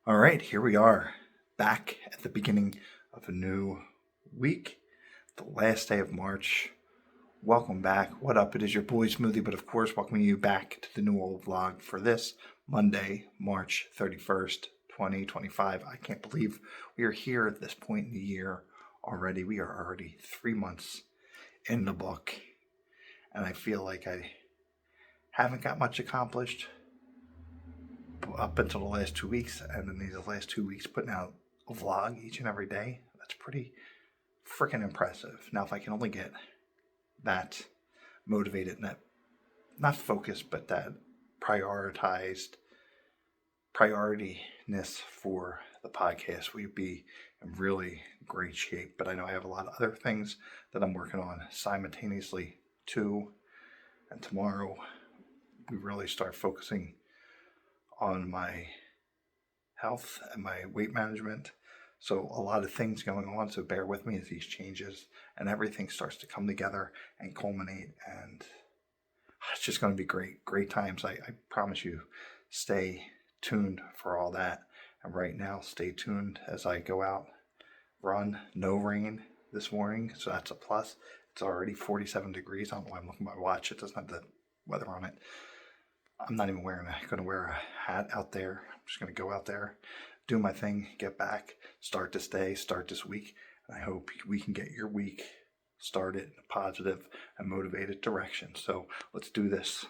All right, here we are, back at the beginning of a new week, the last day of March. Welcome back. What up? It is your boy Smoothie, but of course, welcoming you back to the new old vlog for this Monday, March 31st, 2025. I can't believe we are here at this point in the year already. We are already 3 months in the book, and I feel like I haven't got much accomplished up until the last 2 weeks, and then these last 2 weeks putting out a vlog each and every day. That's pretty freaking impressive. Now, if I can only get that motivated and that not focused, but that priorityness for the podcast, we'd be in really great shape. But I know I have a lot of other things that I'm working on simultaneously too. And tomorrow we really start focusing on my health and my weight management. So a lot of things going on, so bear with me as these changes and everything starts to come together and culminate, and it's just going to be great times. I promise you, stay tuned for all that. And right now, stay tuned as I go out, run. No rain this morning, so that's a plus. It's already 47 degrees. I don't know why I'm looking at my watch. It doesn't have the weather on it. I'm not even going to wear a hat out there. I'm just going to go out there, do my thing, get back, start this day, start this week. And I hope we can get your week started in a positive and motivated direction. So let's do this.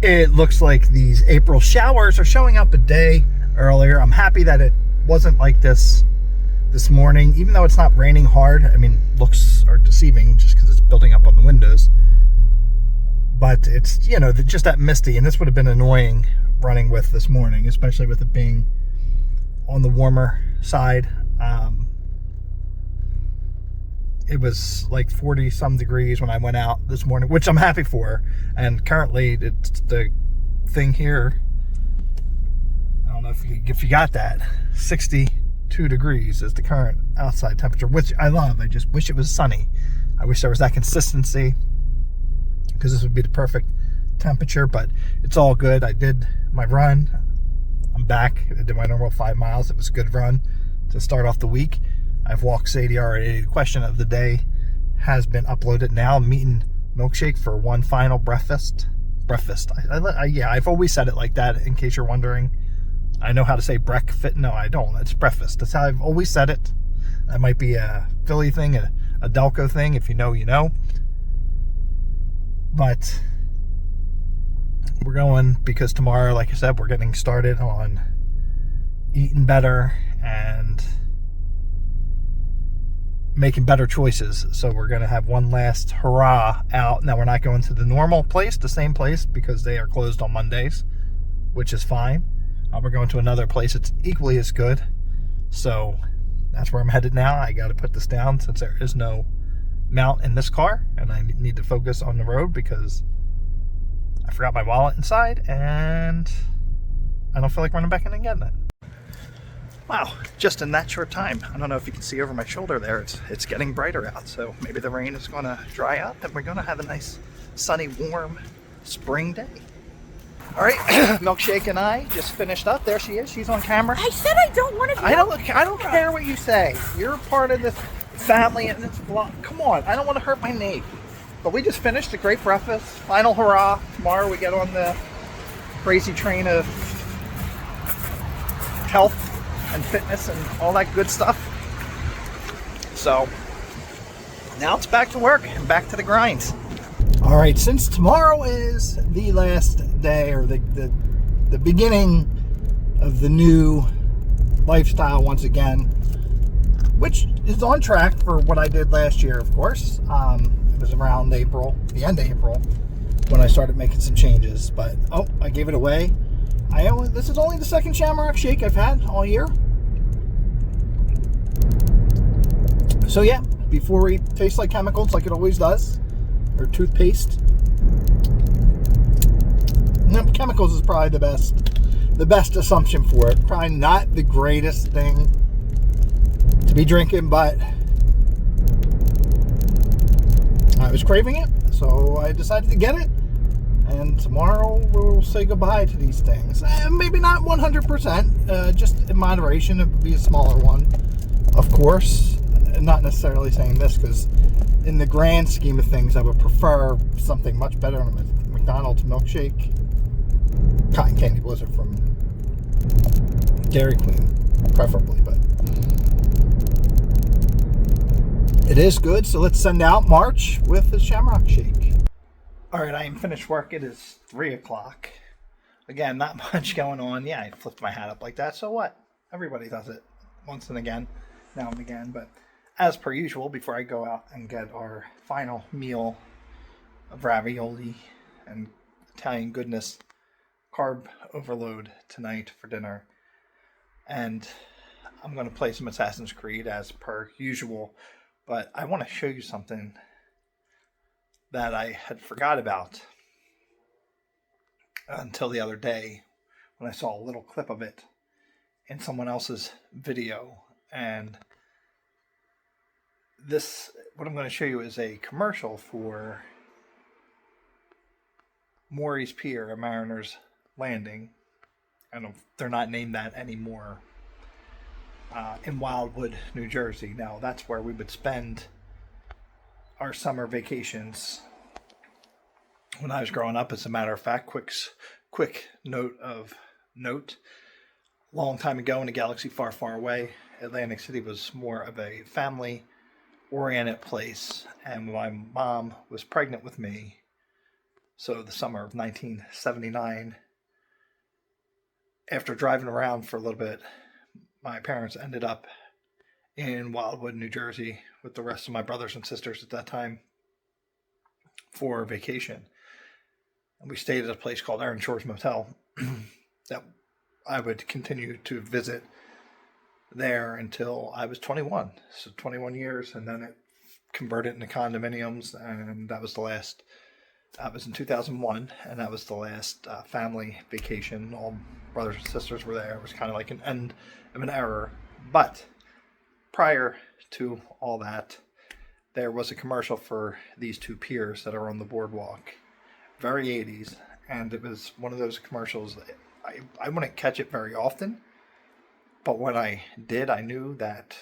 It looks like these April showers are showing up a day earlier. I'm happy that it wasn't like this morning, even though it's not raining hard. I mean, looks are deceiving just because it's building up on the windows, but it's, just that misty, and this would have been annoying running with this morning, especially with it being on the warmer side. It was like 40 some degrees when I went out this morning, which I'm happy for. And currently it's the thing here, I don't know if you got that, 62 degrees is the current outside temperature, which I love. I just wish it was sunny. I wish there was that consistency, because this would be the perfect temperature, but it's all good. I did my run. I'm back. I did my normal 5 miles. It was a good run to start off the week. I've walked Sadie already. The question of the day has been uploaded now. I'm eating milkshake for one final breakfast. Yeah, I've always said it like that, in case you're wondering. I know how to say breakfast. No, I don't. It's breakfast. That's how I've always said it. That might be a Philly thing, a Delco thing. If you know, you know. But we're going, because tomorrow, like I said, we're getting started on eating better and making better choices. So we're going to have one last hurrah out. Now, we're not going to the normal place, the same place, because they are closed on Mondays, which is fine. We're going to another place that's equally as good. So that's where I'm headed now. I got to put this down since there is no mount in this car, and I need to focus on the road because I forgot my wallet inside, and I don't feel like running back in and getting it. Wow, just in that short time. I don't know if you can see over my shoulder there, it's getting brighter out, so maybe the rain is going to dry out and we're going to have a nice sunny, warm spring day. All right, Milkshake and I just finished up. There she is. She's on camera. I said I don't want to. I don't care what you say. You're part of this family and this vlog. Come on, I don't want to hurt my name. But we just finished a great breakfast. Final hurrah. Tomorrow we get on the crazy train of health and fitness and all that good stuff. So now it's back to work and back to the grind. All right, since tomorrow is the last day, or the beginning of the new lifestyle once again, which is on track for what I did last year, of course. It was around April, the end of April, when I started making some changes. But I gave it away. This is only the second Shamrock Shake I've had all year. So yeah, before it tastes like chemicals, like it always does, or toothpaste. No, chemicals is probably the best assumption for it. Probably not the greatest thing to be drinking, but I was craving it, So I decided to get it, and tomorrow we'll say goodbye to these things. Maybe not 100%, just in moderation. It would be a smaller one, of course. Not necessarily saying this, because in the grand scheme of things, I would prefer something much better than a McDonald's milkshake. Cotton Candy Blizzard from Dairy Queen, preferably, but it is good. So let's send out March with the Shamrock Shake. All right, I am finished work. It is 3 o'clock. Again, not much going on. Yeah, I flipped my hat up like that. So what? Everybody does it once and again, now and again. But as per usual, before I go out and get our final meal of ravioli and Italian goodness, carb overload tonight for dinner. And I'm going to play some Assassin's Creed as per usual. But I want to show you something that I had forgot about until the other day when I saw a little clip of it in someone else's video. And this, what I'm going to show you, is a commercial for Morey's Pier, a Mariner's Landing. And they're not named that anymore. In Wildwood, New Jersey. Now, that's where we would spend our summer vacations when I was growing up. As a matter of fact, quick note. Long time ago, in a galaxy far, far away, Atlantic City was more of a family-oriented place. And my mom was pregnant with me, so the summer of 1979, after driving around for a little bit, my parents ended up in Wildwood, New Jersey, with the rest of my brothers and sisters at that time for vacation. And we stayed at a place called Iron Shores Motel that I would continue to visit there until I was 21. So 21 years, and then it converted into condominiums, and that was the last. That was in 2001, and that was the last family vacation. All brothers and sisters were there. It was kind of like an end of an era. But prior to all that, there was a commercial for these two piers that are on the boardwalk. Very 80s, and it was one of those commercials. I wouldn't catch it very often, but when I did, I knew that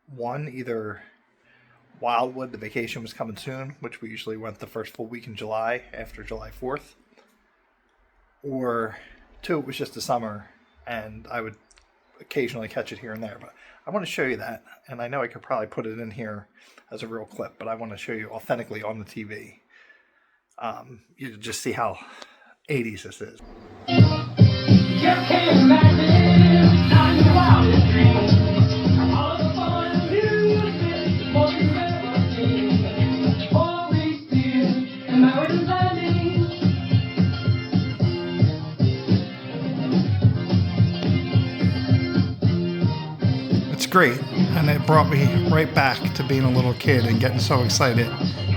one, either Wildwood, the vacation was coming soon, which we usually went the first full week in July, after July 4th. Or two, it was just the summer, and I would occasionally catch it here and there. But I want to show you that, and I know I could probably put it in here as a real clip, but I want to show you authentically on the TV. You just see how 80s this is. You can't imagine how you wildest dreams. Great, and it brought me right back to being a little kid and getting so excited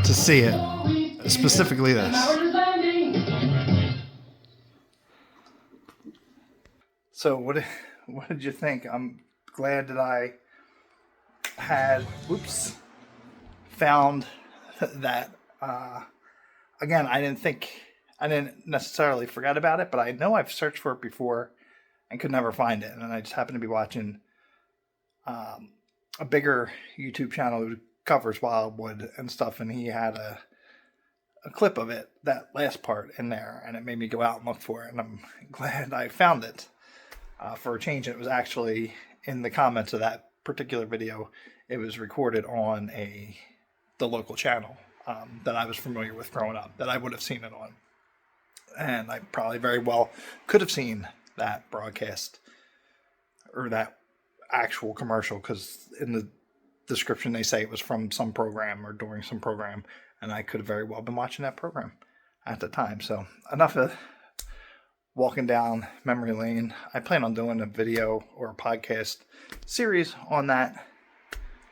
to see it, specifically this. So what did you think? I'm glad that I had found that. Again, I didn't necessarily forget about it, but I know I've searched for it before and could never find it, and I just happened to be watching a bigger YouTube channel who covers Wildwood and stuff, and he had a clip of it, that last part in there, and it made me go out and look for it, and I'm glad I found it for a change. It was actually in the comments of that particular video. It was recorded on the local channel that I was familiar with growing up, that I would have seen it on, and I probably very well could have seen that broadcast or that actual commercial, because in the description they say it was from some program or during some program, and I could have very well been watching that program at the time. So enough of walking down memory lane. I plan on doing a video or a podcast series on that.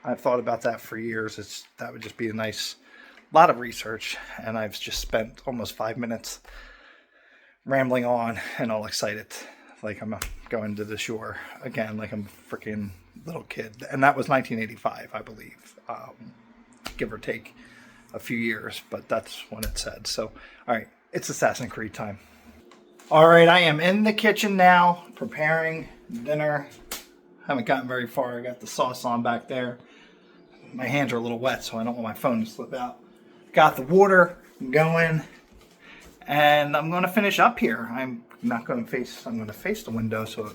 I've thought about that for years. That would just be a nice lot of research, and I've just spent almost 5 minutes rambling on and all excited like I'm going to the shore again, like I'm a freaking little kid. And that was 1985, I believe, give or take a few years, but that's when it said. So, all right, it's Assassin's Creed time. All right, I am in the kitchen now, preparing dinner. Haven't gotten very far. I got the sauce on back there. My hands are a little wet, so I don't want my phone to slip out. Got the water going, and I'm going to finish up here. I'm going to face the window so it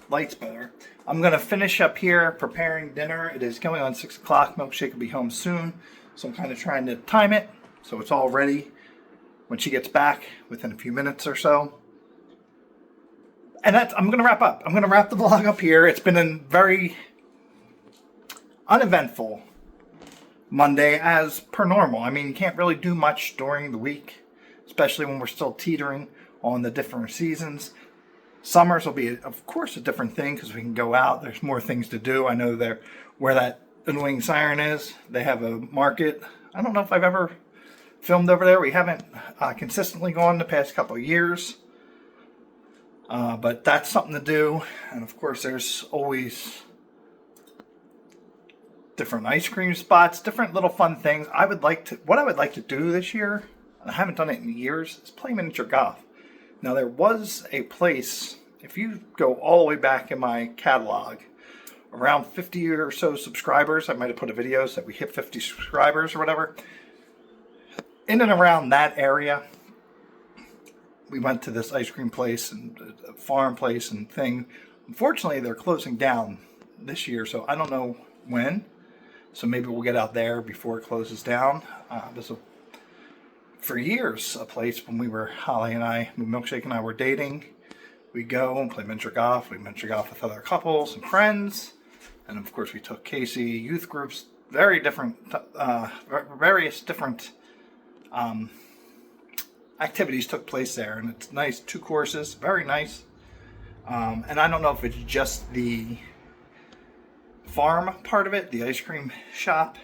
lights better. I'm going to finish up here preparing dinner. It is going on 6 o'clock. Milkshake will be home soon, so I'm kind of trying to time it so it's all ready when she gets back within a few minutes or so. And I'm going to wrap up. I'm going to wrap the vlog up here. It's been a very uneventful Monday as per normal. I mean, you can't really do much during the week, especially when we're still teetering on the different seasons. Summers will be, of course, a different thing because we can go out. There's more things to do. I know where that annoying siren is, they have a market. I don't know if I've ever filmed over there. We haven't consistently gone the past couple of years. But that's something to do. And of course, there's always different ice cream spots, different little fun things. What I would like to do this year, and I haven't done it in years, is play miniature golf. Now, there was a place, if you go all the way back in my catalog, around 50 or so subscribers, I might have put a video that we hit 50 subscribers or whatever. In and around that area, we went to this ice cream place and a farm place and thing. Unfortunately, they're closing down this year, so I don't know when. So maybe we'll get out there before it closes down. This was for years a place when Milkshake and I were dating. We go and play miniature golf. We miniature golf with other couples and friends. And of course, we took Casey, youth groups, various different activities took place there, and it's nice. 2 courses, very nice. And I don't know if it's just the farm part of it, the ice cream shop,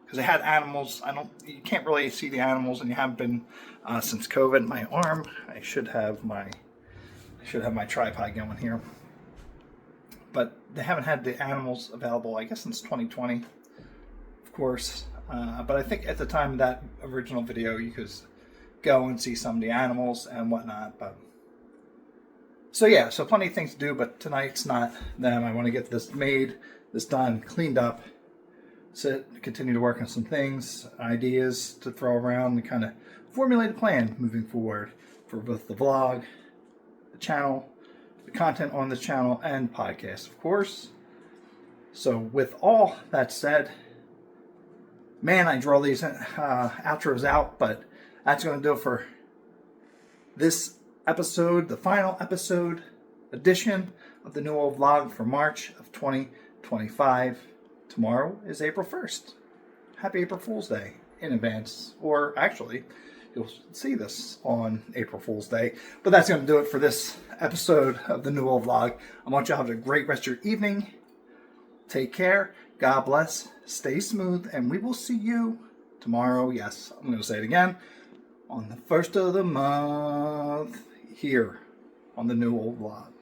because they had animals. You can't really see the animals, and you haven't been since COVID. My arm, I should have my tripod going here, but they haven't had the animals available, I guess, since 2020, of course. But I think at the time of that original video, you could go and see some of the animals and whatnot. But so yeah, so plenty of things to do, but tonight's not them. I want to get this made, this done, cleaned up, continue to work on some things, ideas to throw around, and kind of formulate a plan moving forward for both the vlog, the channel, the content on this channel, and podcast, of course. So with all that said, man, I draw these outros out, but that's going to do it for this episode, the final episode edition of the New Old Vlog for March of 2025. Tomorrow is April 1st. Happy April Fool's Day in advance. Or actually, you'll see this on April Fool's Day. But that's going to do it for this episode of the New Old Vlog. I want you to have a great rest of your evening. Take care. God bless. Stay smooth. And we will see you tomorrow. Yes, I'm going to say it again. On the 1st of the month, here on the New Old Vlog.